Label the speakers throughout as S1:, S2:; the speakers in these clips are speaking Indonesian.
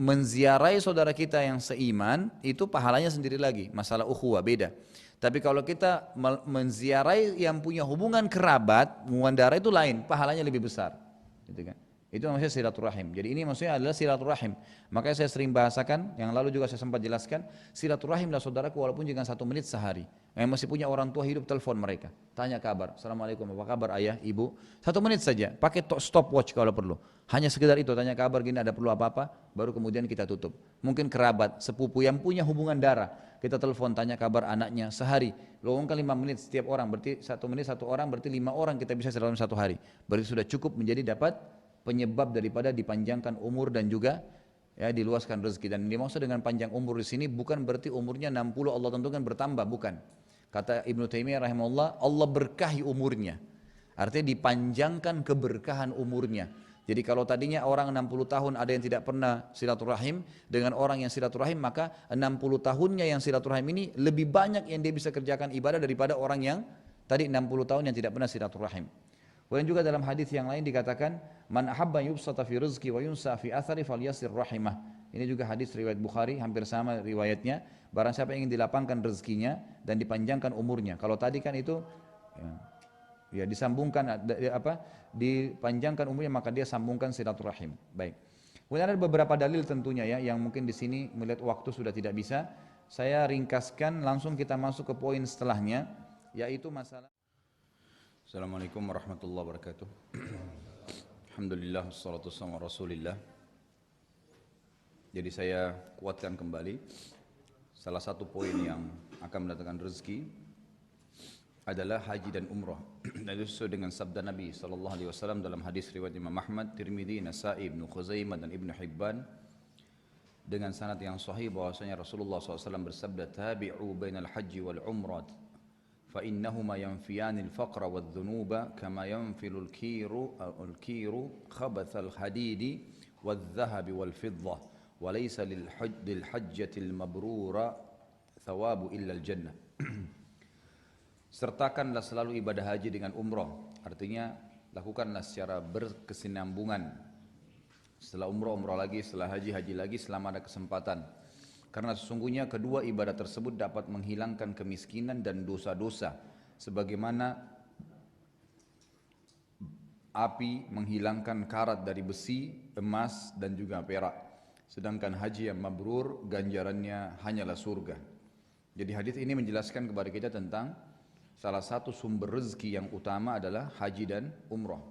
S1: menziarahi saudara kita yang seiman itu pahalanya sendiri lagi, masalah ukhuwah beda. Tapi kalau kita menziarahi yang punya hubungan kerabat, hubungan darah itu lain, pahalanya lebih besar. Gitu kan? Itu maksudnya silaturahim. Jadi ini maksudnya adalah silaturahim. Makanya saya sering bahasakan, yang lalu juga saya sempat jelaskan, silaturahimlah saudaraku walaupun jangan 1 menit sehari. Yang masih punya orang tua hidup, telepon mereka, tanya kabar, assalamualaikum, apa kabar ayah, ibu, 1 menit saja, pakai stopwatch kalau perlu. Hanya sekedar itu, tanya kabar gini, ada perlu apa-apa, baru kemudian kita tutup. Mungkin kerabat, sepupu yang punya hubungan darah, kita telepon, tanya kabar anaknya sehari. Lowongkan 5 menit setiap orang, berarti 1 menit satu orang, berarti 5 orang kita bisa dalam 1 hari. Berarti sudah cukup menjadi dapat penyebab daripada dipanjangkan umur dan juga ya diluaskan rezeki. Dan dimaksud dengan panjang umur di sini bukan berarti umurnya 60 Allah tentukan bertambah, bukan. Kata Ibnu Taimiyah rahimahullah, Allah berkahi umurnya. Artinya dipanjangkan keberkahan umurnya. Jadi kalau tadinya orang 60 tahun ada yang tidak pernah silaturahim, dengan orang yang silaturahim maka 60 tahunnya yang silaturahim ini lebih banyak yang dia bisa kerjakan ibadah daripada orang yang tadi 60 tahun yang tidak pernah silaturahim. Kemudian juga dalam hadis yang lain dikatakan, man ahabba yubsata fi rizqi wa yunsa fi athari falyasir rahimah. Ini juga hadis riwayat Bukhari, hampir sama riwayatnya. Barang siapa yang ingin dilapangkan rezekinya dan dipanjangkan umurnya. Kalau tadi kan itu ya disambungkan dipanjangkan umurnya, maka dia sambungkan silaturahim. Baik. Kemudian ada beberapa dalil tentunya ya yang mungkin di sini melihat waktu sudah tidak bisa. Saya ringkaskan, langsung kita masuk ke poin setelahnya, yaitu masalah. Assalamualaikum warahmatullahi wabarakatuh. Alhamdulillah wassalatu wassalamu ala Rasulillah. Jadi saya kuatkan kembali salah satu poin yang akan mendatangkan rezeki adalah haji dan umrah. Dan itu sesuai dengan sabda Nabi sallallahu alaihi wasallam dalam hadis riwayat Imam Ahmad, Tirmidzi, Nasa'i, Ibnu Khuzaimah dan Ibnu Hibban dengan sanad yang sahih bahwasanya Rasulullah SAW bersabda, tabi'u bainal haji wal umrah فإنهما ينفيان الفقر والذنوب كما ينفي الكير خبث الحديد والذهب والفضة وليس للحجة المبرورة ثواب إلا الجنة. Sertakanlah selalu ibadah haji dengan umrah. Artinya lakukanlah secara berkesinambungan. Setelah umrah lagi, setelah haji lagi selama ada kesempatan. Karena sesungguhnya kedua ibadah tersebut dapat menghilangkan kemiskinan dan dosa-dosa sebagaimana api menghilangkan karat dari besi, emas dan juga perak. Sedangkan haji yang mabrur ganjarannya hanyalah surga. Jadi hadis ini menjelaskan kepada kita tentang salah satu sumber rezeki yang utama adalah haji dan umrah.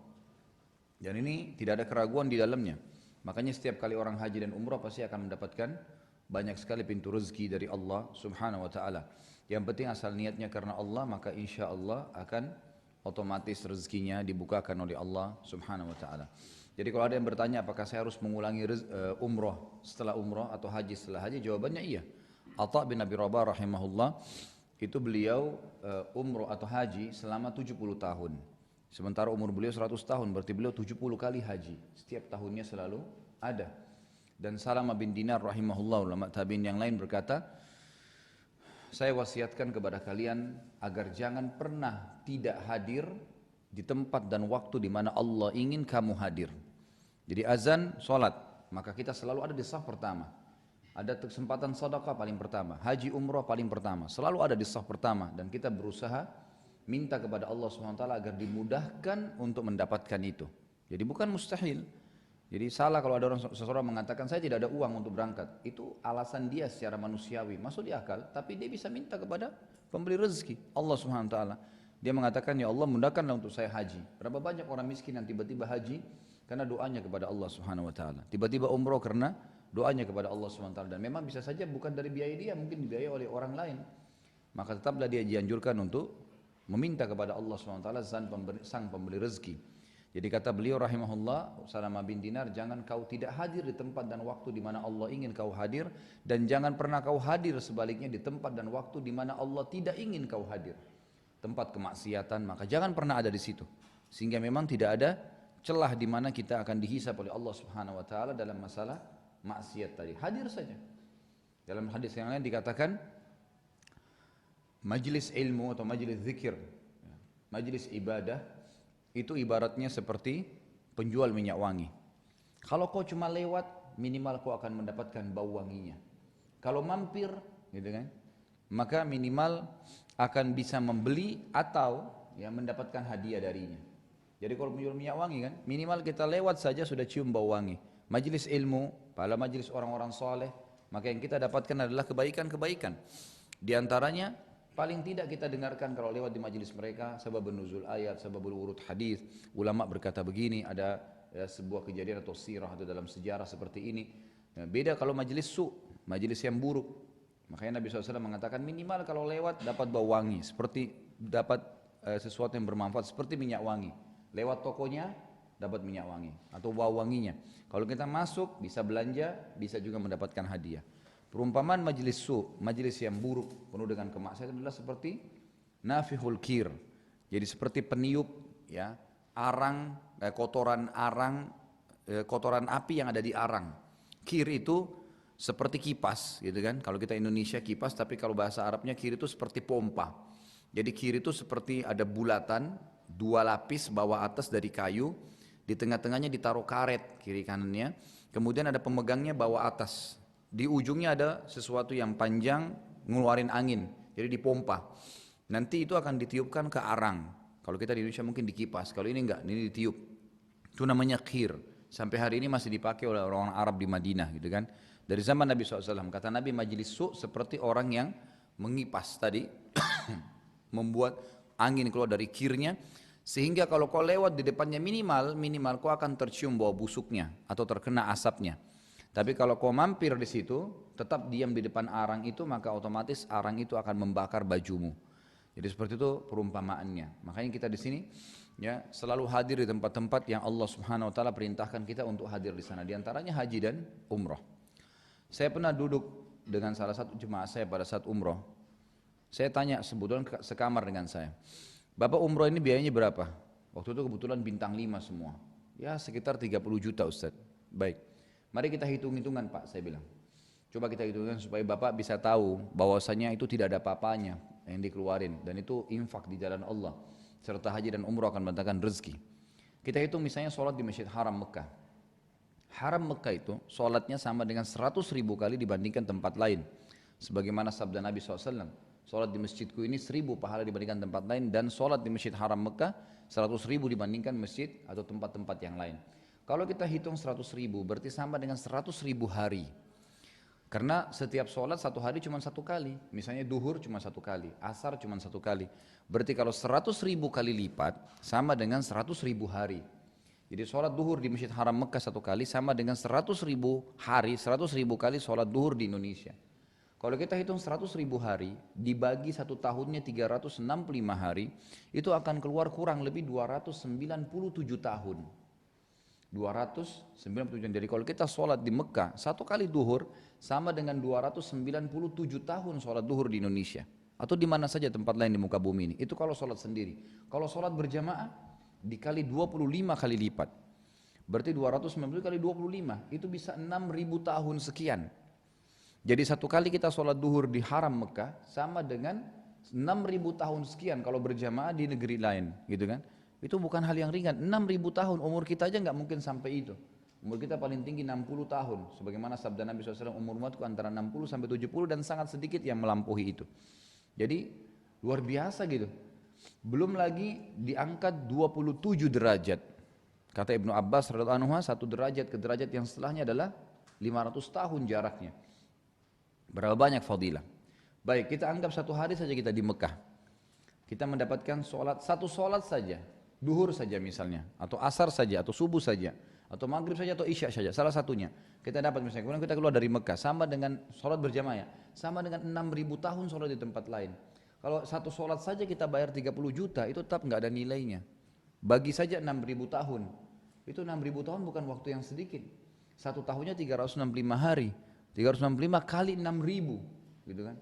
S1: Dan ini tidak ada keraguan di dalamnya. Makanya setiap kali orang haji dan umrah pasti akan mendapatkan banyak sekali pintu rezeki dari Allah subhanahu wa ta'ala. Yang penting asal niatnya karena Allah, maka insya Allah akan otomatis rezekinya dibukakan oleh Allah subhanahu wa ta'ala. Jadi kalau ada yang bertanya apakah saya harus mengulangi umrah setelah umrah atau haji setelah haji, jawabannya iya. Atha bin Abi Rabah rahimahullah, itu beliau umrah atau haji selama 70 tahun. Sementara umur beliau 100 tahun, berarti beliau 70 kali haji. Setiap tahunnya selalu ada. Dan Salamah bin Dinar rahimahullah, ulama tabi'in yang lain berkata, saya wasiatkan kepada kalian agar jangan pernah tidak hadir di tempat dan waktu di mana Allah ingin kamu hadir. Jadi azan, sholat, maka kita selalu ada di saf pertama. Ada kesempatan sedekah paling pertama, haji umrah paling pertama, selalu ada di saf pertama. Dan kita berusaha minta kepada Allah SWT agar dimudahkan untuk mendapatkan itu. Jadi bukan mustahil. Jadi salah kalau ada seseorang mengatakan saya tidak ada uang untuk berangkat. Itu alasan dia secara manusiawi, masuk di akal, tapi dia bisa minta kepada pemberi rezeki, Allah Subhanahu wa taala. Dia mengatakan, ya Allah mudahkanlah untuk saya haji. Berapa banyak orang miskin yang tiba-tiba haji karena doanya kepada Allah Subhanahu wa taala. Tiba-tiba umrah karena doanya kepada Allah Subhanahu wa taala. Dan memang bisa saja bukan dari biaya dia, mungkin dibiayai oleh orang lain. Maka tetaplah dia dianjurkan untuk meminta kepada Allah Subhanahu wa taala sang pemberi rezeki. Jadi kata beliau rahimahullah, Salamah bin Dinar, jangan kau tidak hadir di tempat dan waktu di mana Allah ingin kau hadir, dan jangan pernah kau hadir sebaliknya di tempat dan waktu di mana Allah tidak ingin kau hadir. Tempat kemaksiatan, maka jangan pernah ada di situ. Sehingga memang tidak ada celah di mana kita akan dihisab oleh Allah Subhanahu wa taala dalam masalah maksiat tadi. Hadir saja. Dalam hadis yang lain dikatakan majlis ilmu atau majlis zikir, majlis ibadah itu ibaratnya seperti penjual minyak wangi. Kalau kau cuma lewat, minimal kau akan mendapatkan bau wanginya. Kalau mampir, gitu kan, maka minimal akan bisa membeli atau ya mendapatkan hadiah darinya. Jadi kalau menjual minyak wangi kan, minimal kita lewat saja sudah cium bau wangi. Majelis ilmu, pada majelis orang-orang soleh, maka yang kita dapatkan adalah kebaikan-kebaikan. Di antaranya paling tidak kita dengarkan kalau lewat di majelis mereka sebab nuzul ayat, sebab urut hadis, ulama berkata begini, ada ya, sebuah kejadian atau sirah atau dalam sejarah seperti ini. Ya, beda kalau majelis majelis yang buruk. Makanya Nabi SAW mengatakan minimal kalau lewat dapat bau wangi, seperti dapat sesuatu yang bermanfaat seperti minyak wangi. Lewat tokonya dapat minyak wangi atau bau wanginya. Kalau kita masuk bisa belanja, bisa juga mendapatkan hadiah. Perumpamaan majelis majelis yang buruk penuh dengan kemaksiatan adalah seperti nafihul kir. Jadi seperti peniup ya, kotoran kotoran api yang ada di arang. Kir itu seperti kipas gitu kan. Kalau kita Indonesia kipas, tapi kalau bahasa Arabnya kir itu seperti pompa. Jadi kir itu seperti ada bulatan, 2 lapis bawah atas dari kayu, di tengah-tengahnya ditaruh karet kiri kanannya, kemudian ada pemegangnya bawah atas. Di ujungnya ada sesuatu yang panjang ngeluarin angin, jadi dipompa. Nanti itu akan ditiupkan ke arang. Kalau kita di Indonesia mungkin dikipas, kalau ini enggak, ini ditiup. Itu namanya kir. Sampai hari ini masih dipakai oleh orang Arab di Madinah gitu kan. Dari zaman Nabi SAW, kata Nabi majelis seperti orang yang mengipas tadi, membuat angin keluar dari kirnya, sehingga kalau kau lewat di depannya minimal kau akan tercium bau busuknya atau terkena asapnya. Tapi kalau kau mampir di situ, tetap diam di depan arang itu, maka otomatis arang itu akan membakar bajumu. Jadi seperti itu perumpamaannya. Makanya kita di sini ya selalu hadir di tempat-tempat yang Allah Subhanahu wa taala perintahkan kita untuk hadir di sana. Di antaranya haji dan umrah. Saya pernah duduk dengan salah satu jemaah saya pada saat umrah. Saya tanya, kebetulan sekamar dengan saya, Bapak umrah ini biayanya berapa? Waktu itu kebetulan bintang 5 semua. Ya sekitar 30 juta Ustaz. Baik, mari kita hitung-hitungan Pak, saya bilang. Coba kita hitungkan supaya Bapak bisa tahu bahwasanya itu tidak ada apa-apanya yang dikeluarin. Dan itu infak di jalan Allah. Serta haji dan umrah akan mendatangkan rezeki. Kita hitung misalnya sholat di Masjid Haram Mekah. Haram Mekah itu sholatnya sama dengan 100.000 kali dibandingkan tempat lain. Sebagaimana sabda Nabi SAW, sholat di masjidku ini 1.000 pahala dibandingkan tempat lain, dan sholat di Masjid Haram Mekah 100.000 dibandingkan masjid atau tempat-tempat yang lain. Kalau kita hitung 100.000 berarti sama dengan 100.000 hari. Karena setiap sholat satu hari cuma 1 kali. Misalnya duhur cuma 1 kali, asar cuma 1 kali. Berarti kalau 100.000 kali lipat sama dengan 100.000 hari. Jadi sholat duhur di Masjid Haram Mekah 1 kali sama dengan 100.000 hari, 100.000 kali sholat duhur di Indonesia. Kalau kita hitung 100.000 hari dibagi 1 tahunnya 365 hari, itu akan keluar kurang lebih 297 tahun. 297. Jadi kalau kita sholat di Mekah 1 kali duhur sama dengan 297 tahun sholat duhur di Indonesia atau di mana saja tempat lain di muka bumi ini. Itu kalau sholat sendiri. Kalau sholat berjamaah dikali 25 kali lipat, berarti 290 kali 25, itu bisa 6.000 tahun sekian. Jadi 1 kali kita sholat duhur di Haram Mekah sama dengan 6.000 tahun sekian kalau berjamaah di negeri lain, gitu kan? Itu bukan hal yang ringan. 6.000 tahun, umur kita aja nggak mungkin sampai itu. Umur kita paling tinggi 60 tahun, sebagaimana sabda Nabi SAW, umur umatku antara 60 sampai 70 dan sangat sedikit yang melampaui itu. Jadi luar biasa gitu. Belum lagi diangkat 27 derajat. Kata Ibnu Abbas radhiyallahu anhu, 1 derajat ke derajat yang setelahnya adalah 500 tahun jaraknya. Berapa banyak fadilah. Baik, kita anggap 1 hari saja kita di Mekah. Kita mendapatkan satu sholat saja, duhur saja misalnya, atau asar saja, atau subuh saja, atau maghrib saja, atau isya saja, salah satunya. Kita dapat misalnya, kemudian kita keluar dari Mekah, sama dengan sholat berjamaah, sama dengan 6.000 tahun sholat di tempat lain. Kalau satu sholat saja kita bayar 30 juta, itu tetap nggak ada nilainya. Bagi saja 6.000 tahun, itu 6.000 tahun bukan waktu yang sedikit. 1 tahunnya 365 hari, 365 kali 6.000, gitu kan?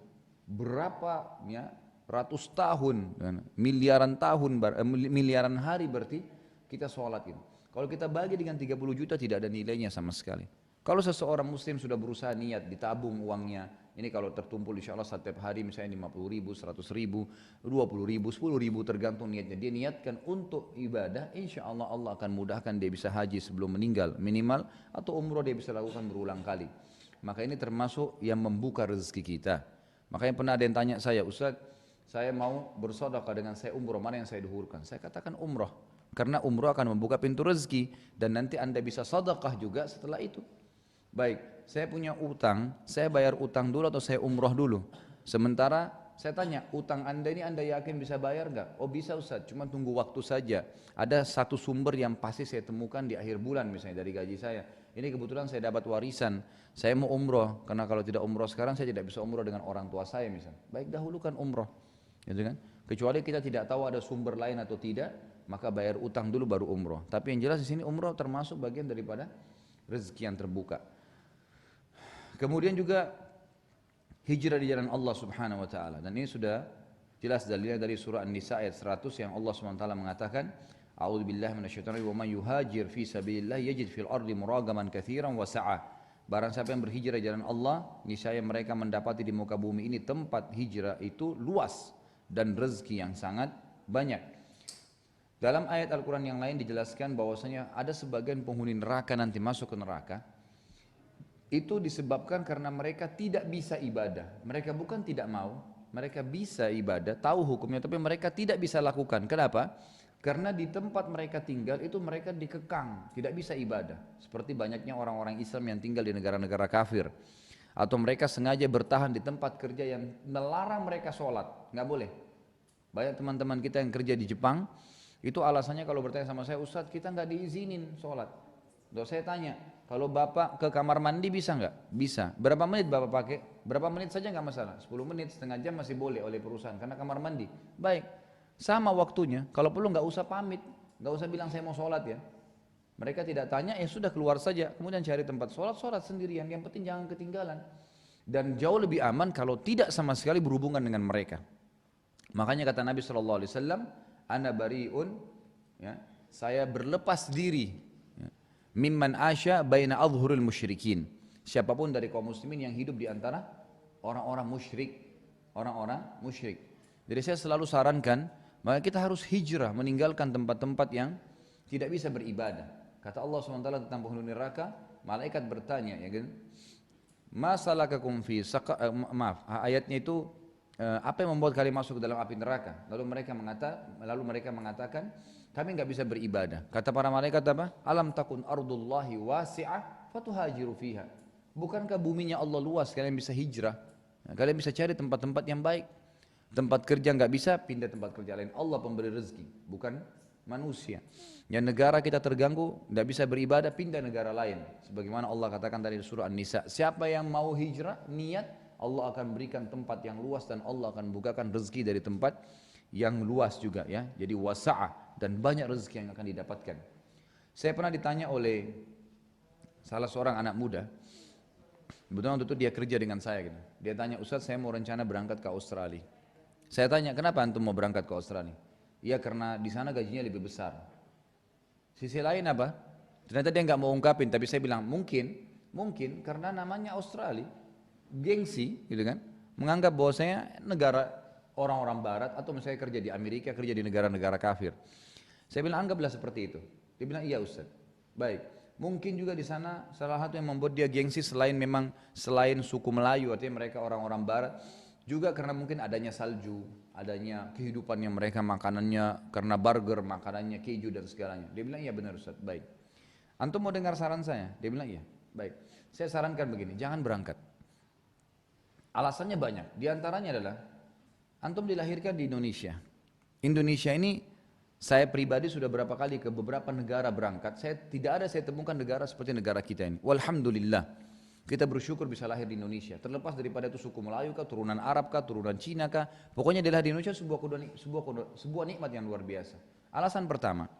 S1: Berapa ya? Ratus tahun, miliaran hari berarti kita sholat itu. Kalau kita bagi dengan 30 juta tidak ada nilainya sama sekali. Kalau seseorang muslim sudah berusaha niat, ditabung uangnya, ini kalau tertumpul insya Allah setiap hari misalnya 50 ribu, 100 ribu, 20 ribu, 10 ribu tergantung niatnya. Dia niatkan untuk ibadah, insya Allah Allah akan mudahkan dia bisa haji sebelum meninggal minimal, atau umroh dia bisa lakukan berulang kali. Maka ini termasuk yang membuka rezeki kita. Makanya pernah ada yang tanya saya, Ustaz, saya mau bersedekah dengan saya umroh, mana yang saya duhurkan? Saya katakan umroh, karena umroh akan membuka pintu rezeki dan nanti anda bisa sedekah juga setelah itu. Baik, saya punya utang, saya bayar utang dulu atau saya umroh dulu? Sementara saya tanya, utang anda ini anda yakin bisa bayar nggak? Oh bisa Ustaz, cuma tunggu waktu saja. Ada satu sumber yang pasti saya temukan di akhir bulan misalnya dari gaji saya. Ini kebetulan saya dapat warisan, saya mau umroh, karena kalau tidak umroh sekarang saya tidak bisa umroh dengan orang tua saya misalnya. Baik dahulukan umroh, gitu kan? Kecuali kita tidak tahu ada sumber lain atau tidak, maka bayar utang dulu baru umroh. Tapi yang jelas di sini umroh termasuk bagian daripada rezeki yang terbuka. Kemudian juga hijrah di jalan Allah Subhanahu wa taala, dan ini sudah jelas dalilnya dari surah An-Nisa ayat 100 yang Allah Subhanahu wa taala mengatakan, A'udzubillahi minasyaitonir rajim, wa may yuhajir fi sabilillah yajid fil ardi muragaman katsiran wa sa'ah. Barang siapa yang berhijrah di jalan Allah, niscaya mereka mendapati di muka bumi ini tempat hijrah itu luas dan rezeki yang sangat banyak. Dalam ayat Al-Quran yang lain dijelaskan bahwasanya ada sebagian penghuni neraka nanti masuk ke neraka. Itu disebabkan karena mereka tidak bisa ibadah. Mereka bukan tidak mau, mereka bisa ibadah, tahu hukumnya, tapi mereka tidak bisa lakukan. Kenapa? Karena di tempat mereka tinggal itu mereka dikekang, tidak bisa ibadah. Seperti banyaknya orang-orang Islam yang tinggal di negara-negara kafir. Atau mereka sengaja bertahan di tempat kerja yang melarang mereka sholat, nggak boleh. Banyak teman-teman kita yang kerja di Jepang, itu alasannya kalau bertanya sama saya, Ustadz kita nggak diizinin sholat. Lalu saya tanya, kalau bapak ke kamar mandi bisa nggak? Bisa. Berapa menit bapak pakai? Berapa menit saja nggak masalah. 10 menit, setengah jam masih boleh oleh perusahaan karena kamar mandi. Baik. Sama waktunya. Kalau perlu nggak usah pamit, nggak usah bilang saya mau sholat ya. Mereka tidak tanya, sudah keluar saja. Kemudian cari tempat sholat, sholat sendirian. Yang penting jangan ketinggalan. Dan jauh lebih aman kalau tidak sama sekali berhubungan dengan mereka. Makanya kata Nabi SAW, Ana bariun, ya, saya berlepas diri. Mimman asya baina adhhuril musyrikin. Siapapun dari kaum muslimin yang hidup di antara orang-orang musyrik, orang-orang musyrik. Jadi saya selalu sarankan, maka kita harus hijrah, meninggalkan tempat-tempat yang tidak bisa beribadah. Kata Allah SWT tentang penghuni neraka, malaikat bertanya, ya kan? Masalakakum fi ayatnya itu apa yang membuat kalian masuk ke dalam api neraka? Lalu mereka mengatakan kami enggak bisa beribadah. Kata para malaikat apa? Alam takun ardullahi wasi'ah fatuhajiru fiha. Bukankah buminya Allah luas, kalian bisa hijrah? Kalian bisa cari tempat-tempat yang baik. Tempat kerja enggak bisa, pindah tempat kerja lain. Allah pemberi rezeki, bukan manusia. Yang negara kita terganggu, enggak bisa beribadah, pindah negara lain. Sebagaimana Allah katakan tadi di surah An-Nisa, siapa yang mau hijrah, niat, Allah akan berikan tempat yang luas dan Allah akan bukakan rezeki dari tempat yang luas juga ya. Jadi wasa'ah, dan banyak rezeki yang akan didapatkan. Saya pernah ditanya oleh salah seorang anak muda, kebetulan waktu itu dia kerja dengan saya gitu. Dia tanya, Ustaz saya mau rencana berangkat ke Australia. Saya tanya, kenapa antum mau berangkat ke Australia? Iya karena di sana gajinya lebih besar. Sisi lain apa? Ternyata dia nggak mau ungkapin, tapi saya bilang mungkin karena namanya Australia, gengsi gitu kan, menganggap bahwasanya negara orang-orang barat atau misalnya kerja di Amerika, kerja di negara-negara kafir. Saya bilang anggaplah seperti itu. Dia bilang iya Ustaz. Baik, mungkin juga di sana salah satu yang membuat dia gengsi selain suku Melayu, artinya mereka orang-orang barat, juga karena mungkin adanya salju, adanya kehidupannya mereka, makanannya karena burger, makanannya keju dan segalanya. Dia bilang iya benar Ustaz. Baik. Antum mau dengar saran saya? Dia bilang iya. Baik. Saya sarankan begini, jangan berangkat. Alasannya banyak. Di antaranya adalah antum dilahirkan di Indonesia. Indonesia ini saya pribadi sudah berapa kali ke beberapa negara berangkat. Tidak ada saya temukan negara seperti negara kita ini. Walhamdulillah. Kita bersyukur bisa lahir di Indonesia. Terlepas daripada itu suku Melayu kah, turunan Arab kah, turunan Cina kah. Pokoknya lahir di Indonesia sebuah nikmat yang luar biasa. Alasan pertama,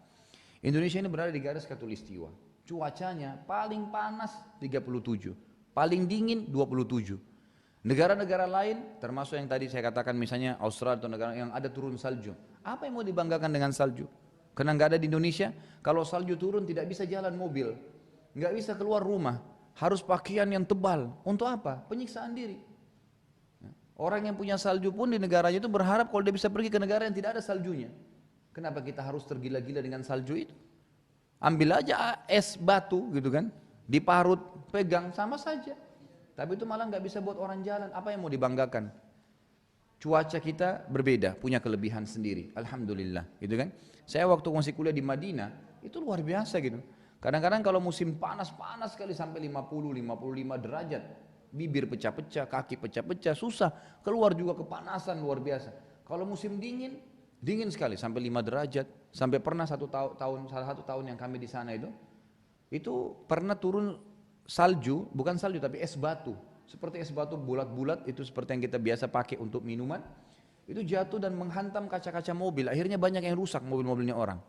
S1: Indonesia ini berada di garis khatulistiwa. Cuacanya paling panas 37, paling dingin 27. Negara-negara lain, termasuk yang tadi saya katakan misalnya Australia atau negara yang ada turun salju. Apa yang mau dibanggakan dengan salju? Karena nggak ada di Indonesia. Kalau salju turun tidak bisa jalan mobil, nggak bisa keluar rumah. harus pakaian yang tebal. Untuk apa? Penyiksaan diri. Orang yang punya salju pun di negaranya itu berharap kalau dia bisa pergi ke negara yang tidak ada saljunya. Kenapa kita harus tergila-gila dengan salju itu? Ambil aja es batu gitu kan, diparut, pegang, sama saja. Tapi itu malah nggak bisa buat orang jalan. Apa yang mau dibanggakan? Cuaca kita berbeda, punya kelebihan sendiri. Alhamdulillah, gitu kan? Saya waktu masih kuliah di Madinah, itu luar biasa gitu. Kadang-kadang kalau musim panas sekali sampai 50-55 derajat, bibir pecah-pecah, kaki pecah-pecah, susah. Keluar juga kepanasan luar biasa. Kalau musim dingin, dingin sekali sampai 5 derajat. Sampai pernah salah satu tahun yang kami di sana itu pernah turun salju, bukan salju tapi es batu. Seperti es batu bulat-bulat, itu seperti yang kita biasa pakai untuk minuman. Itu jatuh dan menghantam kaca-kaca mobil. Akhirnya banyak yang rusak mobil-mobilnya orang.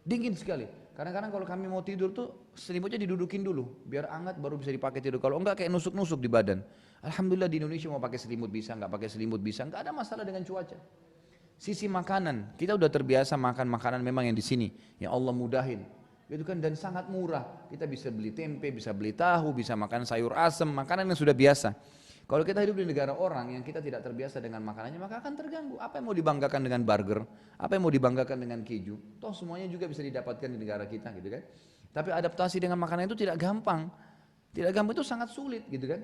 S1: Dingin sekali. Kadang-kadang kalau kami mau tidur tuh selimutnya didudukin dulu, biar hangat baru bisa dipakai tidur. Kalau enggak kayak nusuk-nusuk di badan. Alhamdulillah di Indonesia mau pakai selimut bisa, enggak pakai selimut bisa, enggak ada masalah dengan cuaca. Sisi makanan, kita udah terbiasa makan makanan memang yang di sini, yang Allah mudahin. Itu kan dan sangat murah. Kita bisa beli tempe, bisa beli tahu, bisa makan sayur asem, makanan yang sudah biasa. Kalau kita hidup di negara orang yang kita tidak terbiasa dengan makanannya, maka akan terganggu. Apa yang mau dibanggakan dengan burger? Apa yang mau dibanggakan dengan keju? Toh semuanya juga bisa didapatkan di negara kita, gitu kan? Tapi adaptasi dengan makanan itu tidak gampang. Tidak gampang, itu sangat sulit, gitu kan?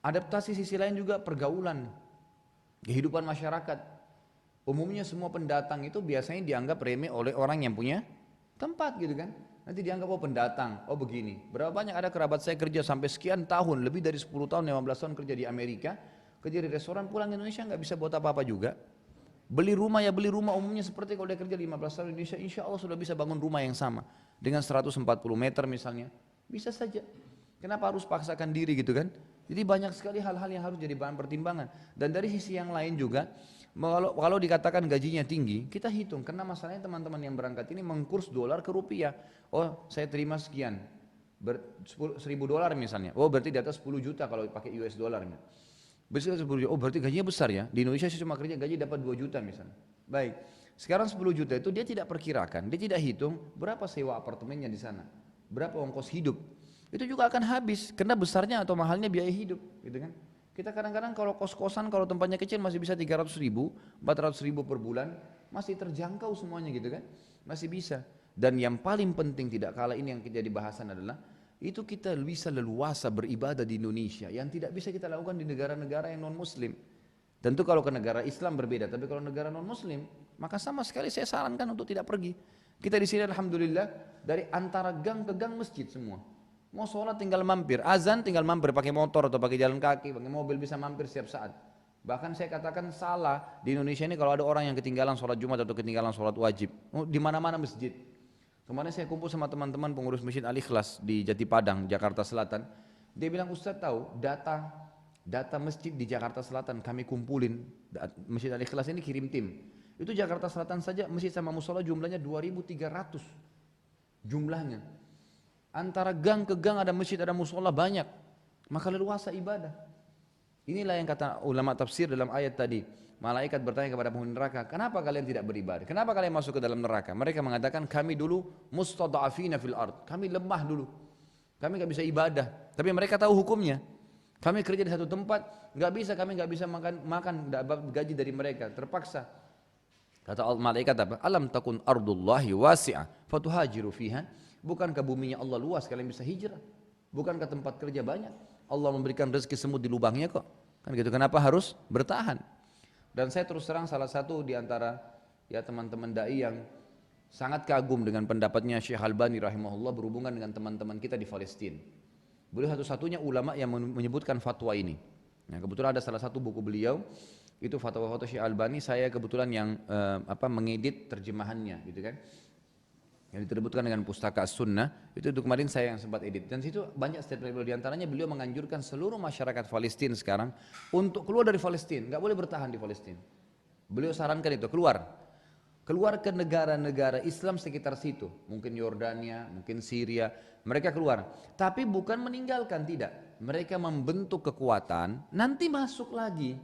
S1: Adaptasi sisi lain juga pergaulan, kehidupan masyarakat. Umumnya semua pendatang itu biasanya dianggap remeh oleh orang yang punya tempat, gitu kan? Nanti dianggap oh pendatang, oh begini. Berapa banyak ada kerabat saya kerja sampai sekian tahun, lebih dari 10 tahun, 15 tahun kerja di Amerika, kerja di restoran, pulang ke Indonesia nggak bisa buat apa-apa juga. Beli rumah umumnya seperti kalau dia kerja 15 tahun di Indonesia, insya Allah sudah bisa bangun rumah yang sama. Dengan 140 meter misalnya, bisa saja. Kenapa harus paksakan diri gitu kan? Jadi banyak sekali hal-hal yang harus jadi bahan pertimbangan. Dan dari sisi yang lain juga, kalau dikatakan gajinya tinggi, kita hitung. Karena masalahnya teman-teman yang berangkat ini mengkurs dolar ke rupiah. Oh saya terima sekian, $1.000 misalnya. Oh berarti di atas 10 juta kalau pakai US dollar. Besar 10 juta, oh berarti gajinya besar ya. Di Indonesia saya cuma kerja gaji dapat 2 juta misalnya. Baik, sekarang 10 juta itu dia tidak perkirakan, dia tidak hitung berapa sewa apartemennya di sana, berapa ongkos hidup. Itu juga akan habis, karena besarnya atau mahalnya biaya hidup, gitu kan. Kita kadang-kadang kalau kos-kosan, kalau tempatnya kecil masih bisa 300 ribu, 400 ribu per bulan, masih terjangkau semuanya gitu kan, masih bisa. Dan yang paling penting tidak kalah ini yang jadi bahasan adalah, itu kita bisa leluasa beribadah di Indonesia, yang tidak bisa kita lakukan di negara-negara yang non-muslim. Tentu kalau ke negara Islam berbeda, tapi kalau negara non-muslim, maka sama sekali saya sarankan untuk tidak pergi. Kita di sini alhamdulillah, dari antara gang ke gang masjid semua. Mau sholat tinggal mampir, azan tinggal mampir pakai motor atau pakai jalan kaki, pakai mobil bisa mampir setiap saat. Bahkan saya katakan salah di Indonesia ini kalau ada orang yang ketinggalan sholat Jumat atau ketinggalan sholat wajib, di mana-mana masjid. Kemarin saya kumpul sama teman-teman pengurus Masjid Al-Ikhlas di Jati Padang, Jakarta Selatan. Dia bilang, Ustaz tahu data masjid di Jakarta Selatan kami kumpulin, Masjid Al-Ikhlas ini kirim tim. Itu Jakarta Selatan saja masjid sama musola jumlahnya 2.300 jumlahnya. Antara gang ke gang ada masjid, ada musola banyak, maka leluasa ibadah. Inilah yang kata ulama tafsir dalam ayat tadi. Malaikat bertanya kepada penghuni neraka, kenapa kalian tidak beribadah? Kenapa kalian masuk ke dalam neraka? Mereka mengatakan, kami dulu mustada'afina fil ard. Kami lemah dulu. Kami nggak bisa ibadah. Tapi mereka tahu hukumnya. Kami kerja di satu tempat, kami nggak bisa makan dapat gaji dari mereka, terpaksa. Kata malaikat apa? Alam takun ardullahi wasi'ah, fatuhajiru fiha. Bukankah buminya Allah luas, kalian bisa hijrah? Bukankah tempat kerja banyak? Allah memberikan rezeki semut di lubangnya kok. Kan gitu. Kenapa harus bertahan? Dan saya terus terang salah satu di antara ya teman-teman dai yang sangat kagum dengan pendapatnya Syekh Albani rahimahullah berhubungan dengan teman-teman kita di Palestina. Beliau satu-satunya ulama yang menyebutkan fatwa ini. Nah, kebetulan ada salah satu buku beliau itu fatwa-fatwa Syekh Albani, saya kebetulan yang mengedit terjemahannya gitu kan. Yang diterbitkan dengan Pustaka As-Sunnah, itu kemarin saya yang sempat edit. Dan situ banyak statement beliau, diantaranya beliau menganjurkan seluruh masyarakat Palestina sekarang untuk keluar dari Palestina, nggak boleh bertahan di Palestina. Beliau sarankan itu, keluar ke negara-negara Islam sekitar situ, mungkin Yordania, mungkin Syria, mereka keluar. Tapi bukan meninggalkan, tidak. Mereka membentuk kekuatan, nanti masuk lagi.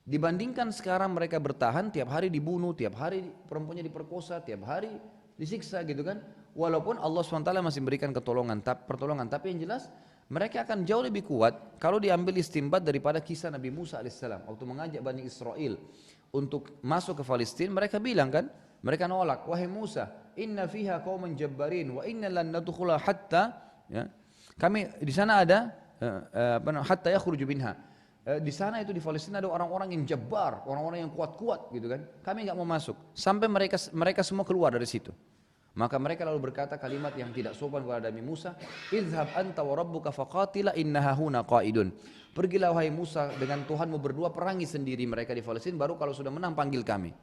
S1: Dibandingkan sekarang mereka bertahan, tiap hari dibunuh, tiap hari perempuannya diperkosa, tiap hari disiksa gitu kan. Walaupun Allah SWT masih memberikan pertolongan, tapi yang jelas Mereka akan jauh lebih kuat kalau diambil istimbat daripada kisah Nabi Musa alaihissalam. Waktu mengajak Bani Israel untuk masuk ke Palestina, mereka bilang kan, mereka nolak, wahai Musa, inna fiha qauman jabbarin wa inna lan nadkhula hatta, ya, kami di sana ada hatta yakhruju minha. Di sana itu di Palestina ada orang-orang yang jabbar, orang-orang yang kuat-kuat gitu kan. Kami nggak mau masuk sampai mereka semua keluar dari situ. Maka mereka lalu berkata kalimat yang tidak sopan kepada Nabi Musa, "Idhhab anta wa rabbuka faqatila innaha huna qaidun." Pergilah wahai Musa dengan Tuhanmu berdua perangi sendiri mereka di Palestina, baru kalau sudah menang panggil kami.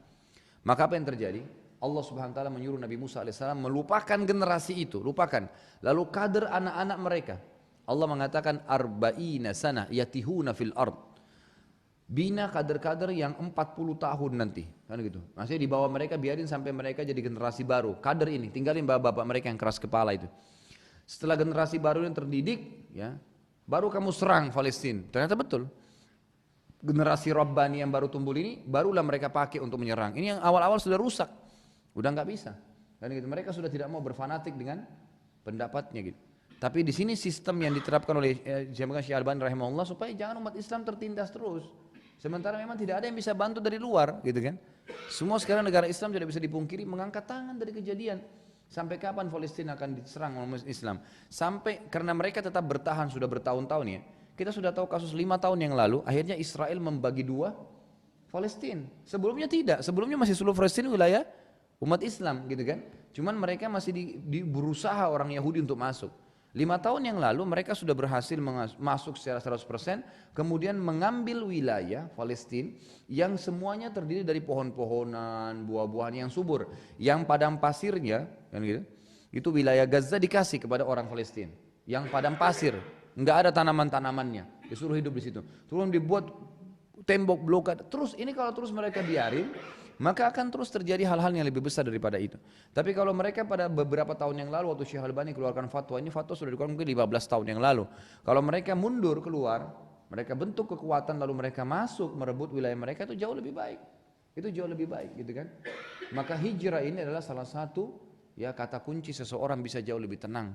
S1: Maka apa yang terjadi? Allah Subhanahu wa taala menyuruh Nabi Musa alaihissalam melupakan generasi itu, lupakan. Lalu kader anak-anak mereka. Allah mengatakan arba'ina sana yatihuna fil ard. Bina kader-kader yang 40 tahun nanti, kan gitu. Maksudnya di bawah mereka biarin sampai mereka jadi generasi baru. Kader ini tinggalin bapak-bapak mereka yang keras kepala itu. Setelah generasi baru yang terdidik, ya, baru kamu serang Palestina. Ternyata betul. Generasi Rabbani yang baru tumbuh ini, barulah mereka pakai untuk menyerang. Ini yang awal-awal sudah rusak, udah nggak bisa. Dan gitu, mereka sudah tidak mau berfanatik dengan pendapatnya gitu. Tapi di sini sistem yang diterapkan oleh Syekh Al-Albani rahimahullah supaya jangan umat Islam tertindas terus. Sementara memang tidak ada yang bisa bantu dari luar, gitu kan? Semua sekarang negara Islam tidak bisa dipungkiri mengangkat tangan dari kejadian. Sampai kapan Palestina akan diserang oleh Islam? Sampai karena mereka tetap bertahan sudah bertahun-tahun ya. Kita sudah tahu kasus 5 tahun yang lalu, akhirnya Israel membagi dua Palestina. Sebelumnya tidak, sebelumnya masih seluruh Palestina wilayah umat Islam, gitu kan? Cuman mereka masih berusaha orang Yahudi untuk masuk. 5 tahun yang lalu mereka sudah berhasil masuk secara 100%, kemudian mengambil wilayah Palestina yang semuanya terdiri dari pohon-pohonan, buah-buahan yang subur, yang padang pasirnya, kan gitu, itu wilayah Gaza dikasih kepada orang Palestina, yang padang pasir, nggak ada tanaman-tanamannya, disuruh hidup di situ, terus dibuat tembok blokade, terus ini kalau terus mereka biarin, maka akan terus terjadi hal-hal yang lebih besar daripada itu. Tapi kalau mereka pada beberapa tahun yang lalu waktu Syekh Al-Albani keluarkan fatwa, ini fatwa sudah dikeluarkan mungkin 15 tahun yang lalu. Kalau mereka mundur keluar, mereka bentuk kekuatan lalu mereka masuk merebut wilayah mereka, itu jauh lebih baik. Itu jauh lebih baik gitu kan. Maka hijrah ini adalah salah satu ya kata kunci seseorang bisa jauh lebih tenang.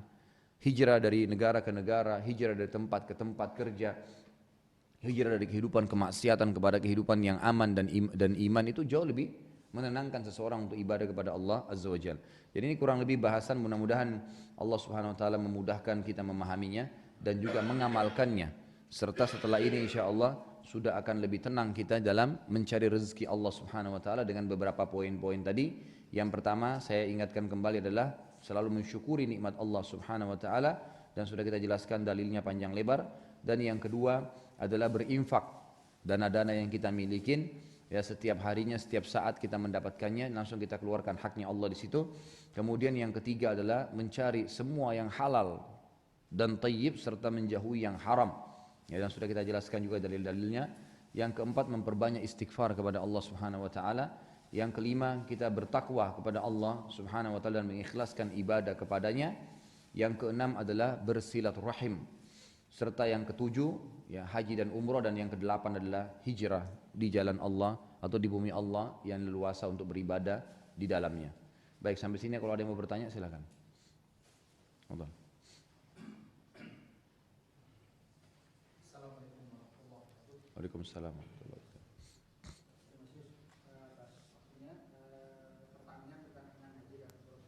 S1: Hijrah dari negara ke negara, hijrah dari tempat ke tempat kerja, hijrah dari kehidupan kemaksiatan kepada kehidupan yang aman dan iman itu jauh lebih menenangkan seseorang untuk ibadah kepada Allah Azza wa Jalla. Jadi ini kurang lebih bahasan, mudah-mudahan Allah Subhanahu wa taala memudahkan kita memahaminya dan juga mengamalkannya. Serta setelah ini insya Allah sudah akan lebih tenang kita dalam mencari rezeki Allah Subhanahu wa taala dengan beberapa poin-poin tadi. Yang pertama saya ingatkan kembali adalah selalu mensyukuri nikmat Allah Subhanahu wa taala dan sudah kita jelaskan dalilnya panjang lebar. Dan yang kedua adalah berinfak, dana-dana yang kita milikin ya setiap harinya, setiap saat kita mendapatkannya langsung kita keluarkan haknya Allah di situ. Kemudian yang ketiga adalah mencari semua yang halal dan thayyib serta menjauhi yang haram. Ya, dan sudah kita jelaskan juga dalil-dalilnya. Yang keempat memperbanyak istighfar kepada Allah Subhanahu wa taala. Yang kelima kita bertakwa kepada Allah Subhanahu wa taala dan mengikhlaskan ibadah kepadanya. Yang keenam adalah bersilaturahim. Serta yang ketujuh ya haji dan umrah, dan yang kedelapan adalah hijrah di jalan Allah atau di bumi Allah yang leluasa untuk beribadah di dalamnya. Baik, sampai sini kalau ada yang mau bertanya silakan. Allah.
S2: Assalamualaikum warahmatullahi wabarakatuh.
S1: Waalaikumsalam.
S2: Pertanyaannya berkaitan dengan haji dan umroh.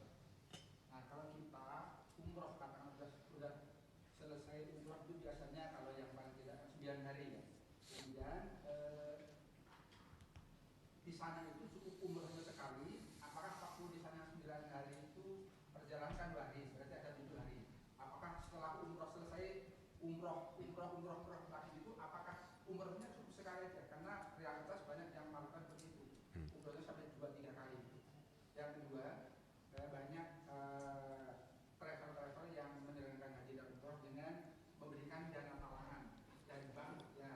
S2: Nah, kalau kita umroh katakanlah sudah selesai umroh itu biasanya kalau yang paling tidak 9 hari ya. Kemudian di sana itu cukup umrohnya sekali. Apakah waktu di sana 9 hari itu perjalanan 2 hari, berarti ada 7 hari. Apakah setelah umroh selesai umroh lagi itu apakah umrohnya cukup sekali aja? Karena realitas banyak yang melakukan begitu. Umrohnya sampai 2-3 kali. Yang kedua, banyak travel-travel yang menjalankan haji dan umroh dengan memberikan dana talangan dari bank, ya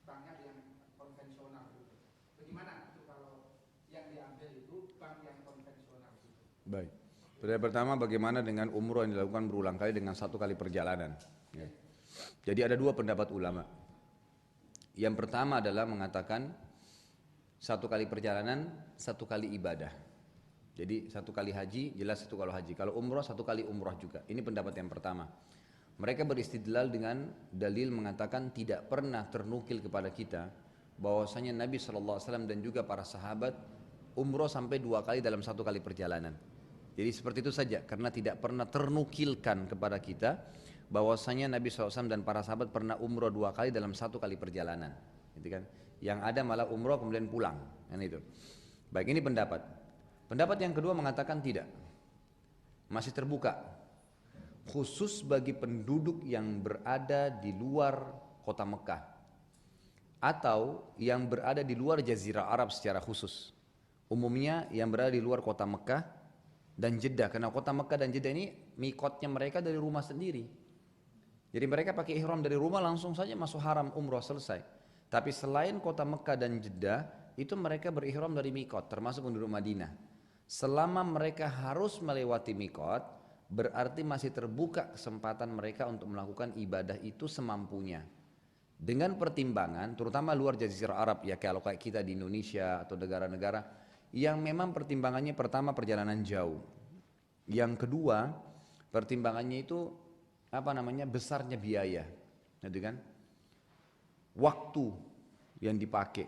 S2: banknya yang konvensional gitu. Bagaimana itu kalau yang diambil itu bank yang konvensional gitu?
S1: Baik. Pertama, bagaimana dengan umroh yang dilakukan berulang kali dengan 1 kali perjalanan? Ya. Jadi ada 2 pendapat ulama. Yang pertama adalah mengatakan 1 kali perjalanan, 1 kali ibadah. Jadi 1 kali haji, jelas 1 kali haji. Kalau umroh 1 kali umroh juga. Ini pendapat yang pertama. Mereka beristidlal dengan dalil mengatakan tidak pernah ternukil kepada kita bahwasanya Nabi SAW dan juga para sahabat umroh sampai 2 kali dalam 1 kali perjalanan. Jadi seperti itu saja, karena tidak pernah ternukilkan kepada kita bahwasanya Nabi SAW dan para sahabat pernah umroh 2 kali dalam 1 kali perjalanan, gitu kan? Yang ada malah umroh kemudian pulang, kan itu. Baik, ini pendapat. Pendapat yang kedua mengatakan tidak, masih terbuka, khusus bagi penduduk yang berada di luar kota Mekah atau yang berada di luar Jazirah Arab secara khusus. Umumnya yang berada di luar kota Mekah dan Jeddah, karena kota Mekah dan Jeddah ini mikotnya mereka dari rumah sendiri. Jadi mereka pakai ihram dari rumah langsung saja masuk haram umroh selesai. Tapi selain kota Mekah dan Jeddah, itu mereka berihram dari mikot, termasuk penduduk Madinah. Selama mereka harus melewati mikot, berarti masih terbuka kesempatan mereka untuk melakukan ibadah itu semampunya. Dengan pertimbangan, terutama luar Jazirah Arab, ya kalau kayak kita di Indonesia atau negara-negara yang memang pertimbangannya pertama perjalanan jauh, yang kedua pertimbangannya itu besarnya biaya, gitu kan? Waktu yang dipakai,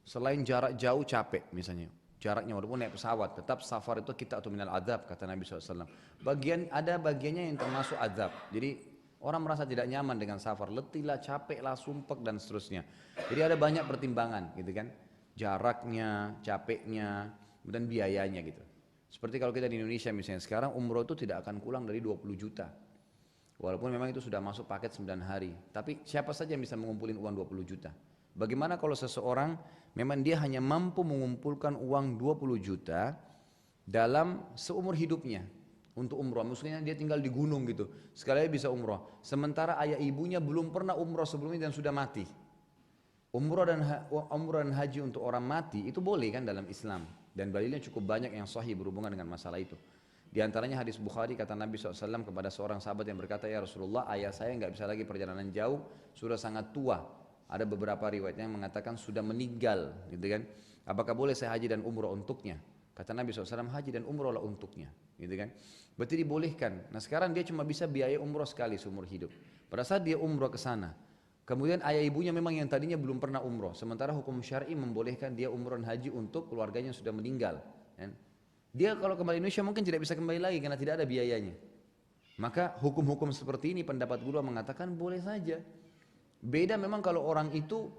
S1: selain jarak jauh capek misalnya, jaraknya walaupun naik pesawat, tetap safar itu kita atau minal adab kata Nabi SAW. Ada bagiannya yang termasuk adab. Jadi orang merasa tidak nyaman dengan safar, letih lah, capek lah, sumpek dan seterusnya. Jadi ada banyak pertimbangan, gitu kan? Jaraknya, capeknya, dan biayanya gitu. Seperti kalau kita di Indonesia misalnya sekarang umroh itu tidak akan kurang dari 20 juta. Walaupun memang itu sudah masuk paket 9 hari. Tapi siapa saja yang bisa mengumpulin uang 20 juta? Bagaimana kalau seseorang memang dia hanya mampu mengumpulkan uang 20 juta dalam seumur hidupnya untuk umroh. Maksudnya dia tinggal di gunung gitu, sekali bisa umroh. Sementara ayah ibunya belum pernah umroh sebelumnya dan sudah mati. Umroh dan haji untuk orang mati itu boleh kan dalam Islam, dan dalilnya cukup banyak yang sahih berhubungan dengan masalah itu. Di antaranya hadis Bukhari, kata Nabi SAW kepada seorang sahabat yang berkata, ya Rasulullah, ayah saya nggak bisa lagi perjalanan jauh, sudah sangat tua. Ada beberapa riwayatnya yang mengatakan sudah meninggal, gitu kan? Apakah boleh saya haji dan umroh untuknya? Kata Nabi SAW, haji dan umroh lah untuknya, gitu kan? Berarti dibolehkan. Nah sekarang dia cuma bisa biaya umroh sekali seumur hidup. Pada saat dia umroh ke sana, kemudian ayah ibunya memang yang tadinya belum pernah umroh, sementara hukum syar'i membolehkan dia umroh dan haji untuk keluarganya yang sudah meninggal. Kan? Dia kalau kembali Indonesia mungkin tidak bisa kembali lagi karena tidak ada biayanya. Maka hukum-hukum seperti ini pendapat guru mengatakan boleh saja. Beda memang kalau orang itu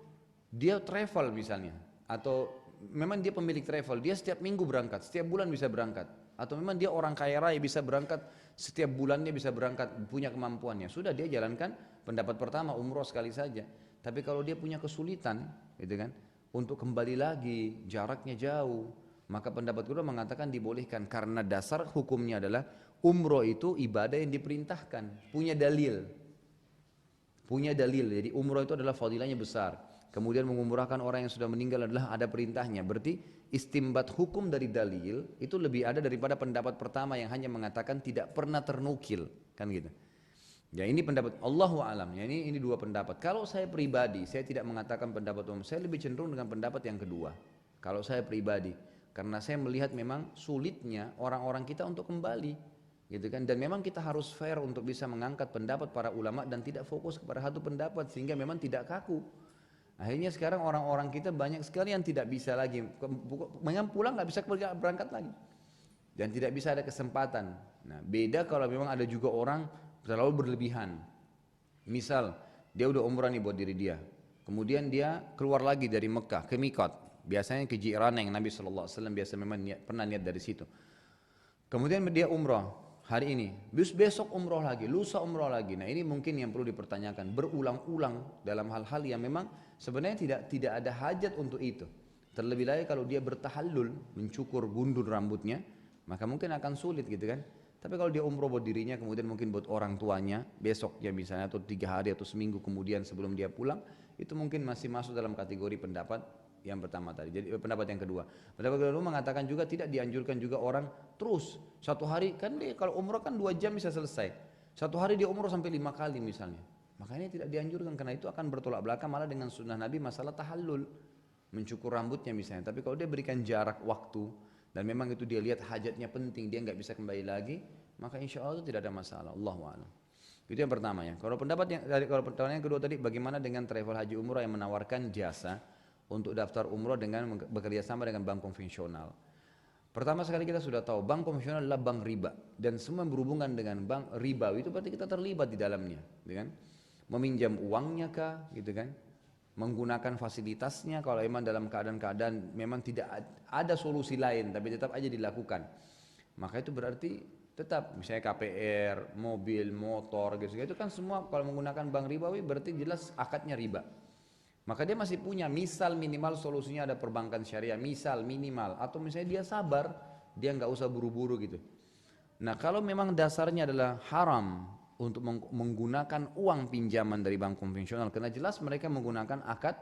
S1: dia travel misalnya, atau memang dia pemilik travel, dia setiap minggu berangkat, setiap bulan bisa berangkat, atau memang dia orang kaya raya bisa berangkat setiap bulannya, bisa berangkat, punya kemampuannya, sudah dia jalankan pendapat pertama umroh sekali saja. Tapi kalau dia punya kesulitan, gitu kan, untuk kembali lagi jaraknya jauh, maka pendapat kedua mengatakan dibolehkan karena dasar hukumnya adalah umroh itu ibadah yang diperintahkan, punya dalil. Jadi umroh itu adalah fadilahnya besar. Kemudian mengumrahkan orang yang sudah meninggal adalah ada perintahnya. Berarti istimbat hukum dari dalil itu lebih ada daripada pendapat pertama yang hanya mengatakan tidak pernah ternukil, kan gitu. Ya ini pendapat Allahu a'lam. Ya ini dua pendapat. Kalau saya pribadi, saya tidak mengatakan pendapat umum. Saya lebih cenderung dengan pendapat yang kedua. Kalau saya pribadi, karena saya melihat memang sulitnya orang-orang kita untuk kembali, gitu kan, dan memang kita harus fair untuk bisa mengangkat pendapat para ulama dan tidak fokus kepada satu pendapat sehingga memang tidak kaku. Akhirnya sekarang orang-orang kita banyak sekali yang tidak bisa lagi, memang pulang nggak bisa berangkat lagi dan tidak bisa ada kesempatan. Nah beda kalau memang ada juga orang terlalu berlebihan. Misal dia udah umrah nih buat diri dia, kemudian dia keluar lagi dari Mekah ke Mikot, biasanya ke Ji'rana yang Nabi SAW biasa memang pernah niat dari situ. Kemudian dia umrah hari ini, besok umroh lagi, lusa umroh lagi. Nah ini mungkin yang perlu dipertanyakan, berulang-ulang dalam hal-hal yang memang sebenarnya tidak ada hajat untuk itu. Terlebih lagi kalau dia bertahallul, mencukur gundul rambutnya, maka mungkin akan sulit gitu kan. Tapi kalau dia umroh buat dirinya, kemudian mungkin buat orang tuanya, besok ya misalnya, atau 3 hari atau seminggu kemudian sebelum dia pulang, itu mungkin masih masuk dalam kategori pendapat yang pertama tadi. Jadi pendapat yang kedua. Pendapat kedua mengatakan juga tidak dianjurkan juga orang terus satu hari, kan dia kalau umroh kan 2 jam bisa selesai. Satu hari dia umroh sampai 5 kali misalnya. Makanya tidak dianjurkan karena itu akan bertolak belakang malah dengan sunnah Nabi masalah tahallul, mencukur rambutnya misalnya. Tapi kalau dia berikan jarak waktu dan memang itu dia lihat hajatnya penting, dia nggak bisa kembali lagi, maka insya Allah itu tidak ada masalah. Allahu a'lam. Itu yang pertama ya. Kalau pertanyaan yang kedua tadi, bagaimana dengan travel haji umrah yang menawarkan jasa untuk daftar umrah dengan bekerja sama dengan bank konvensional? Pertama sekali kita sudah tahu bank konvensional adalah bank riba, dan semua yang berhubungan dengan bank riba itu berarti kita terlibat di dalamnya, gitu kan? Meminjam uangnya kah, gitu kan? Menggunakan fasilitasnya kalau memang dalam keadaan-keadaan memang tidak ada solusi lain tapi tetap aja dilakukan. Maka itu berarti tetap misalnya KPR, mobil, motor gitu, itu kan semua kalau menggunakan bank ribawi berarti jelas akadnya riba. Maka dia masih punya misal minimal solusinya ada perbankan syariah, misal minimal, atau misalnya dia sabar, dia nggak usah buru-buru gitu. Nah kalau memang dasarnya adalah haram untuk menggunakan uang pinjaman dari bank konvensional, karena jelas mereka menggunakan akad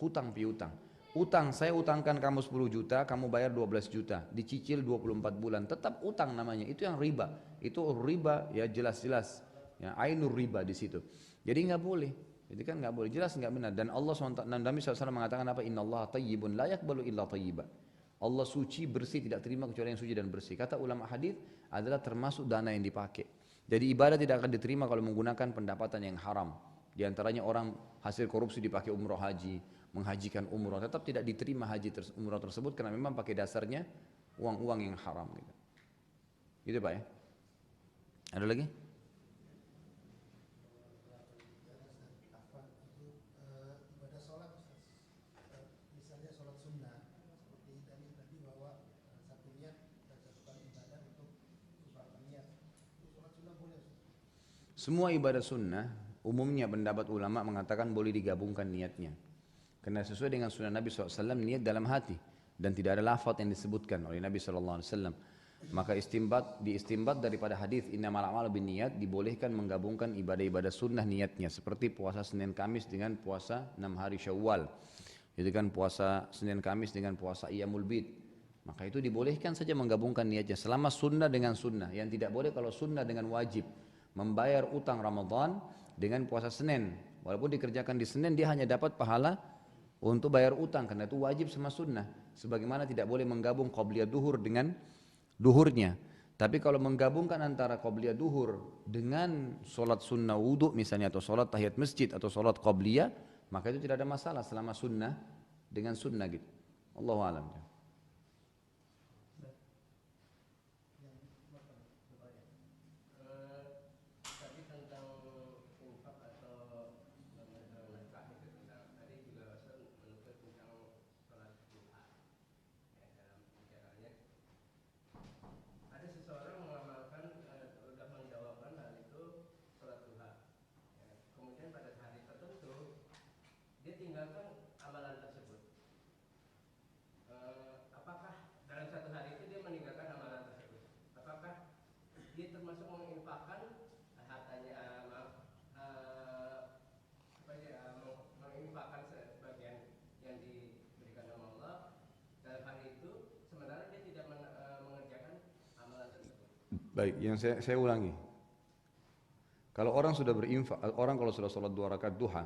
S1: hutang piutang. Utang, saya utangkan kamu 10 juta, kamu bayar 12 juta, dicicil 24 bulan, tetap utang namanya, itu yang riba. Itu riba ya jelas-jelas, ya ainur riba di situ. Jadi nggak boleh. Jadi kan nggak boleh, jelas nggak benar. Dan Allah SWT, dan Nabi SAW mengatakan apa? Innallaha tayyibun la yaqbalu illa tayyiba. Allah suci, bersih, tidak terima kecuali yang suci dan bersih. Kata ulama hadis adalah termasuk dana yang dipakai. Jadi ibadah tidak akan diterima kalau menggunakan pendapatan yang haram. Di antaranya orang hasil korupsi dipakai umroh haji, menghajikan umroh, tetap tidak diterima umroh tersebut karena memang pakai dasarnya uang-uang yang haram. Gitu Pak ya. Ada lagi? Semua ibadah sunnah, umumnya pendapat ulama mengatakan boleh digabungkan niatnya. Karena sesuai dengan sunnah Nabi SAW, niat dalam hati. Dan tidak ada lafaz yang disebutkan oleh Nabi SAW. Maka diistimbat daripada hadis innamal a'malu binniyat, dibolehkan menggabungkan ibadah-ibadah sunnah niatnya. Seperti puasa Senin Kamis dengan puasa 6 hari Syawal. Itu kan puasa Senin Kamis dengan puasa Iyamul Bid. Maka itu dibolehkan saja menggabungkan niatnya. Selama sunnah dengan sunnah. Yang tidak boleh kalau sunnah dengan wajib. Membayar utang Ramadan dengan puasa Senin, walaupun dikerjakan di Senin dia hanya dapat pahala untuk bayar utang karena itu wajib sama sunnah. Sebagaimana tidak boleh menggabung qabliyah duhur dengan duhurnya. Tapi kalau menggabungkan antara qabliyah duhur dengan solat sunnah wudhu misalnya, atau solat tahiyat masjid atau solat qabliyah, maka itu tidak ada masalah selama sunnah dengan sunnah gitu. Allahu a'lam. Baik, yang saya ulangi. Kalau orang sudah berinfak, orang kalau sudah sholat 2 rakaat duha,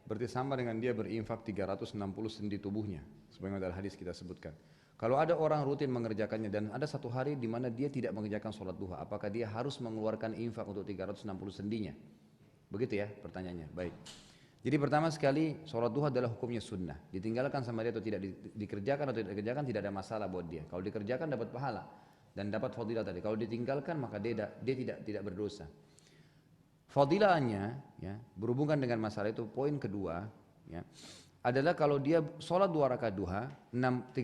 S1: berarti sama dengan dia berinfak 360 sendi tubuhnya. Sebagaimana dalam hadis kita sebutkan. Kalau ada orang rutin mengerjakannya dan ada satu hari di mana dia tidak mengerjakan sholat duha, apakah dia harus mengeluarkan infak untuk 360 sendinya? Begitu ya pertanyaannya. Baik. Jadi pertama sekali sholat duha adalah hukumnya sunnah. Ditinggalkan sama dia atau tidak dikerjakan atau tidak dikerjakan tidak ada masalah buat dia. Kalau dikerjakan dapat pahala dan dapat fadilah tadi. Kalau ditinggalkan maka dia tidak berdosa. Fadilahnya ya, berhubungan dengan masalah itu poin kedua ya, adalah kalau dia sholat 2 rakaat duha 360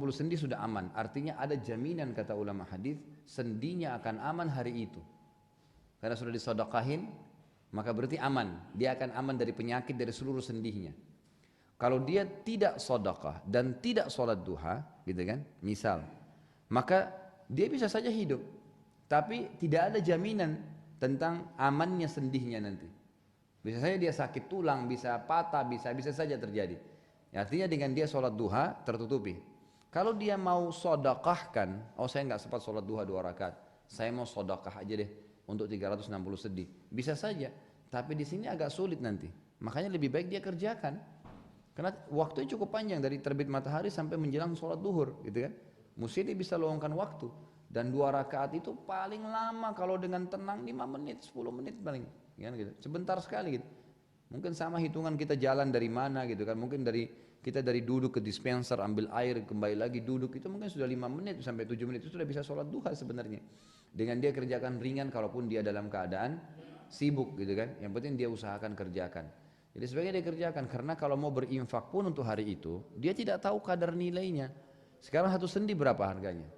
S1: sendi sudah aman. Artinya ada jaminan kata ulama hadis sendinya akan aman hari itu. Karena sudah disedekahin maka berarti aman. Dia akan aman dari penyakit dari seluruh sendinya. Kalau dia tidak sedekah dan tidak sholat duha gitu kan, misal, maka dia bisa saja hidup, tapi tidak ada jaminan tentang amannya sendihnya nanti. Bisa saja dia sakit tulang, bisa patah, bisa saja terjadi. Artinya dengan dia sholat duha tertutupi. Kalau dia mau sodakahkan, oh saya nggak sempat sholat duha 2 rakaat, saya mau sodakah aja deh untuk 360 sedih. Bisa saja, tapi di sini agak sulit nanti. Makanya lebih baik dia kerjakan. Karena waktunya cukup panjang dari terbit matahari sampai menjelang sholat duhur, gitu kan. Mesti dia bisa luangkan waktu. Dan 2 rakaat itu paling lama kalau dengan tenang 5 menit, 10 menit paling, kan gitu. Sebentar sekali gitu. Mungkin sama hitungan kita jalan dari mana gitu kan. Mungkin kita dari duduk ke dispenser ambil air kembali lagi duduk itu mungkin sudah 5 menit sampai 7 menit itu sudah bisa sholat duha sebenarnya. Dengan dia kerjakan ringan kalaupun dia dalam keadaan sibuk gitu kan. Yang penting dia usahakan kerjakan. Jadi sebaiknya dia kerjakan karena kalau mau berinfak pun untuk hari itu dia tidak tahu kadar nilainya. Sekarang 1 sendi berapa harganya?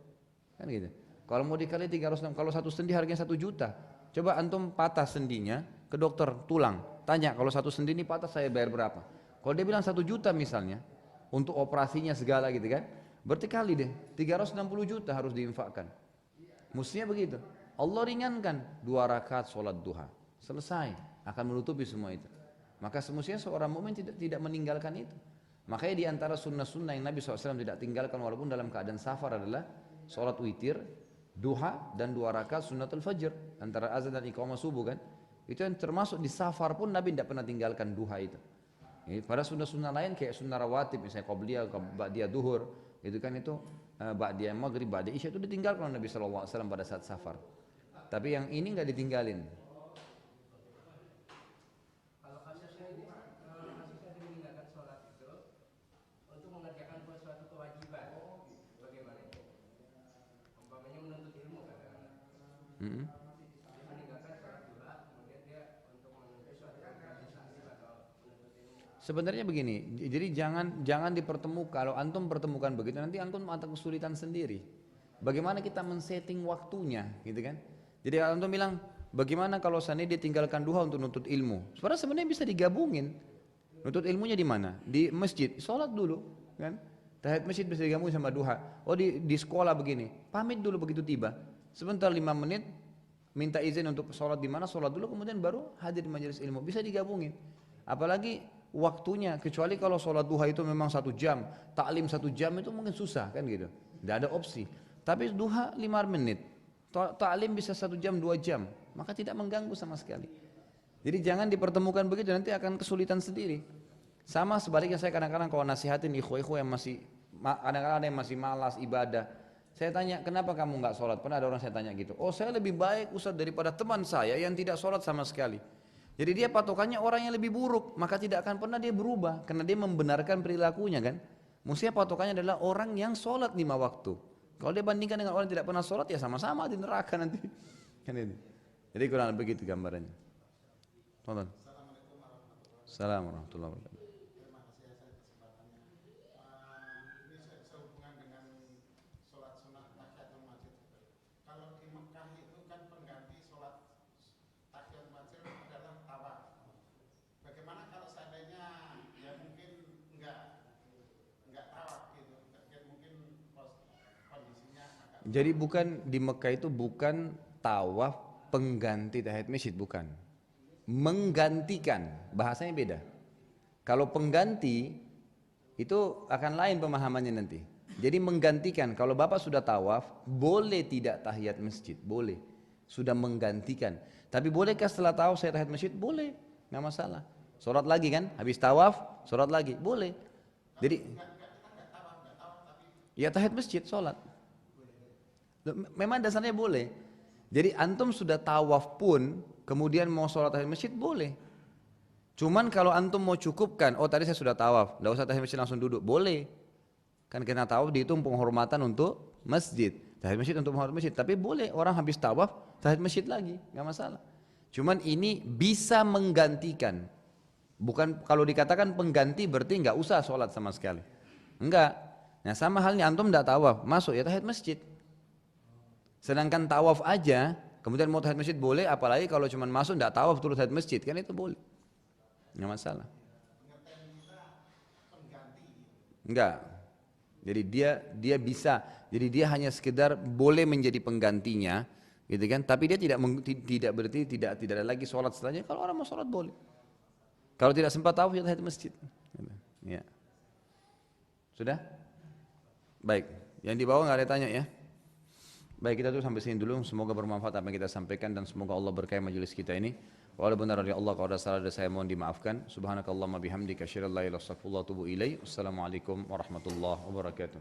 S1: Kan gitu. Kalau mau dikali 306, kalau 1 sendi harganya 1 juta. Coba antum patah sendinya ke dokter tulang, tanya kalau 1 sendi ini patah saya bayar berapa? Kalau dia bilang 1 juta misalnya untuk operasinya segala gitu kan, berarti kali deh 360 juta harus diinfakkan. Mestinya begitu. Allah ringankan 2 rakaat sholat duha, selesai, akan menutupi semua itu. Maka semestinya seorang mukmin tidak meninggalkan itu. Makanya di antara sunnah-sunnah yang Nabi SAW tidak tinggalkan walaupun dalam keadaan safar adalah sholat witir, duha dan 2 rakaat sunnatul fajr antara azan dan iqamah subuh kan. Itu yang termasuk di safar pun Nabi tidak pernah tinggalkan duha itu. Pada sunnah-sunnah lain kayak sunnah rawatib misalnya qabliyah, ba'diyah duhur, itu kan itu ba'diyah maghrib, ba'diyah isya itu ditinggalkan oleh Nabi SAW pada saat safar. Tapi yang ini nggak ditinggalin.
S2: Kalau kasusnya ini kasusnya dia meninggalkan sholat itu untuk mengerjakan suatu kewajiban, bagaimana? Umpamanya menuntut ilmu katakanlah. Dia meninggalkan sholat duha, kemudian dia untuk menuntut suatu organisasi atau menuntut ilmu.
S1: Sebenarnya begini, jadi jangan dipertemukan. Kalau antum pertemukan begitu nanti antum akan kesulitan sendiri. Bagaimana kita men-setting waktunya, gitu kan? Jadi antum bilang, bagaimana kalau seandainya dia tinggalkan duha untuk nuntut ilmu? Sebenarnya bisa digabungin. Nuntut ilmunya di mana? Di masjid, sholat dulu, kan? Tahiyat masjid bisa digabungin sama duha. Oh di sekolah begini, pamit dulu begitu tiba. Sebentar 5 menit, minta izin untuk sholat di mana, sholat dulu kemudian baru hadir di majelis ilmu. Bisa digabungin. Apalagi waktunya, kecuali kalau sholat duha itu memang 1 jam, taklim 1 jam itu mungkin susah kan gitu. Tidak ada opsi. Tapi duha 5 menit, taklim bisa 1 jam 2 jam, maka tidak mengganggu sama sekali. Jadi jangan dipertemukan begitu, nanti akan kesulitan sendiri. Sama sebaliknya saya kadang-kadang kalau nasihatin ikhwah-ikhwah yang masih kadang-kadang ada yang masih malas ibadah, saya tanya kenapa kamu nggak sholat? Pernah ada orang saya tanya gitu. Oh saya lebih baik Ustaz daripada teman saya yang tidak sholat sama sekali. Jadi dia patokannya orang yang lebih buruk, maka tidak akan pernah dia berubah karena dia membenarkan perilakunya kan. Mestinya patokannya adalah orang yang sholat 5 waktu. Kalau dia bandingkan dengan orang yang tidak pernah sholat ya sama-sama di neraka nanti. Kan ini. Jadi kurang lebih begitu gambarannya. Tonton. Assalamualaikum warahmatullahi wabarakatuh.
S3: Terima kasih atas kesempatannya. Ini sehubungan dengan sholat sunnah tahiyatul masjid. Kalau di Mekah itu kan pengganti sholat tahiyatul masjid adalah tawaf. Bagaimana kalau seandainya ya mungkin enggak tawaf gitu, mungkin kondisinya agak.
S1: Jadi bukan di Mekah itu bukan tawaf pengganti tahiyat masjid, bukan. Menggantikan, bahasanya beda. Kalau pengganti itu akan lain pemahamannya nanti. Jadi menggantikan, kalau Bapak sudah tawaf, boleh tidak tahiyat masjid, boleh. Sudah menggantikan. Tapi bolehkah setelah tawaf saya tahiyat masjid? Boleh, nggak masalah. Sholat lagi kan, habis tawaf, sholat lagi, boleh. Jadi ya tahiyat masjid, sholat. Memang dasarnya boleh. Jadi antum sudah tawaf pun, kemudian mau sholat tahiyat masjid, boleh. Cuman kalau antum mau cukupkan, oh tadi saya sudah tawaf, tidak usah tahiyat masjid langsung duduk, boleh. Kan kena tawaf dihitung penghormatan untuk masjid, tahiyat masjid untuk penghormatan masjid. Tapi boleh orang habis tawaf tahiyat masjid lagi, nggak masalah. Cuman ini bisa menggantikan. Bukan kalau dikatakan pengganti berarti nggak usah sholat sama sekali. Enggak. Nah sama halnya antum tidak tawaf, masuk ya tahiyat masjid. Sedangkan tawaf aja, kemudian mau tahiyat masjid boleh, apalagi kalau cuma masuk tidak tawaf terus tahiyat masjid, kan itu boleh. Nggak masalah. Enggak. Jadi dia bisa. Jadi dia hanya sekedar boleh menjadi penggantinya, gitu kan? Tapi dia tidak berarti tidak ada lagi sholat setelahnya. Kalau orang mau sholat boleh. Kalau tidak sempat tawaf ya tahiyat masjid. Ya. Sudah? Baik. Yang di bawah nggak ada tanya ya? Baik, kita tuh sampai sini dulu. Semoga bermanfaat apa yang kita sampaikan dan semoga Allah berkahi majelis kita ini. Kalau benar dari Allah, kalau ada salah dari saya mohon dimaafkan. Subhanakallahumma bihamdika asyhadu an la ilaha illa anta astaghfiruka wa atubu ilaik. Wassalamualaikum warahmatullahi wabarakatuh.